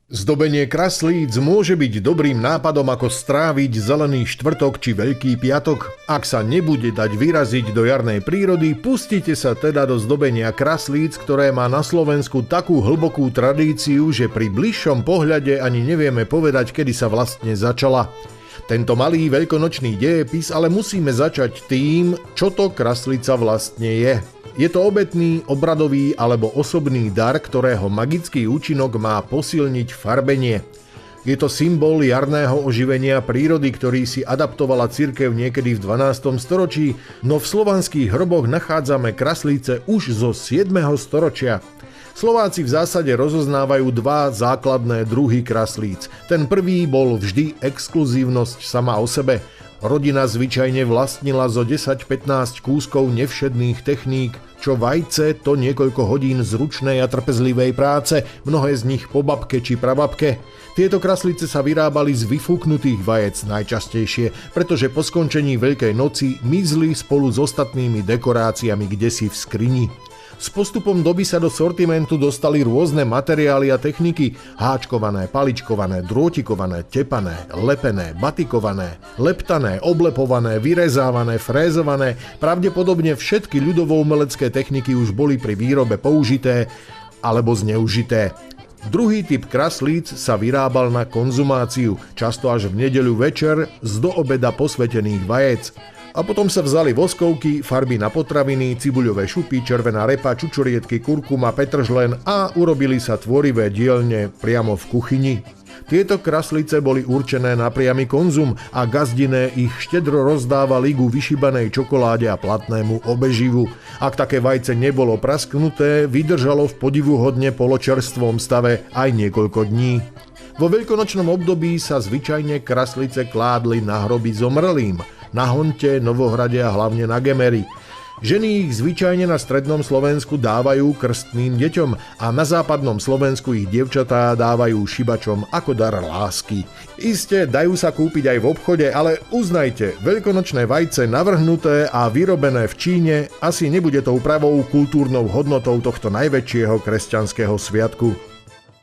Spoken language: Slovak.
Zdobenie kraslíc môže byť dobrým nápadom, ako stráviť zelený štvrtok či veľký piatok. Ak sa nebude dať vyraziť do jarnej prírody, pustite sa teda do zdobenia kraslíc, ktoré má na Slovensku takú hlbokú tradíciu, že pri bližšom pohľade ani nevieme povedať, kedy sa vlastne začala. Tento malý veľkonočný dejepis ale musíme začať tým, čo to kraslica vlastne je. Je to obetný, obradový alebo osobný dar, ktorého magický účinok má posilniť farbenie. Je to symbol jarného oživenia prírody, ktorý si adaptovala cirkev niekedy v 12. storočí, no v slovanských hroboch nachádzame kraslice už zo 7. storočia. Slováci v zásade rozoznávajú dva základné druhy kraslíc. Ten prvý bol vždy exkluzívnosť sama o sebe. Rodina zvyčajne vlastnila zo 10-15 kúskov nevšedných techník, čo vajce to niekoľko hodín zručnej a trpezlivej práce, mnohé z nich po babke či prababke. Tieto kraslice sa vyrábali z vyfúknutých vajec najčastejšie, pretože po skončení Veľkej noci mizli spolu s ostatnými dekoráciami kdesi v skrini. S postupom doby sa do sortimentu dostali rôzne materiály a techniky: háčkované, paličkované, drôtikované, tepané, lepené, batikované, leptané, oblepované, vyrezávané, frézované. Pravdepodobne všetky ľudovo-umelecké techniky už boli pri výrobe použité alebo zneužité. Druhý typ kraslíc sa vyrábal na konzumáciu, často až v nedeľu večer z do obeda posvetených vajec. A potom sa vzali voskovky, farby na potraviny, cibuľové šupy, červená repa, čučoriedky, kurkuma, petržlen a urobili sa tvorivé dielne priamo v kuchyni. Tieto kraslice boli určené na priamy konzum a gazdiné ich štedro rozdávali ku vyšíbanej čokoláde a platnému obeživu. Ak také vajce nebolo prasknuté, vydržalo v podivuhodne poločerstvom stave aj niekoľko dní. Vo veľkonočnom období sa zvyčajne kraslice kládli na hroby zomrelým, na Honte, Novohrade a hlavne na Gemery. Ženy ich zvyčajne na strednom Slovensku dávajú krstným deťom a na západnom Slovensku ich dievčatá dávajú šibačom ako dar lásky. Iste, dajú sa kúpiť aj v obchode, ale uznajte, veľkonočné vajce navrhnuté a vyrobené v Číne asi nebude tou pravou kultúrnou hodnotou tohto najväčšieho kresťanského sviatku.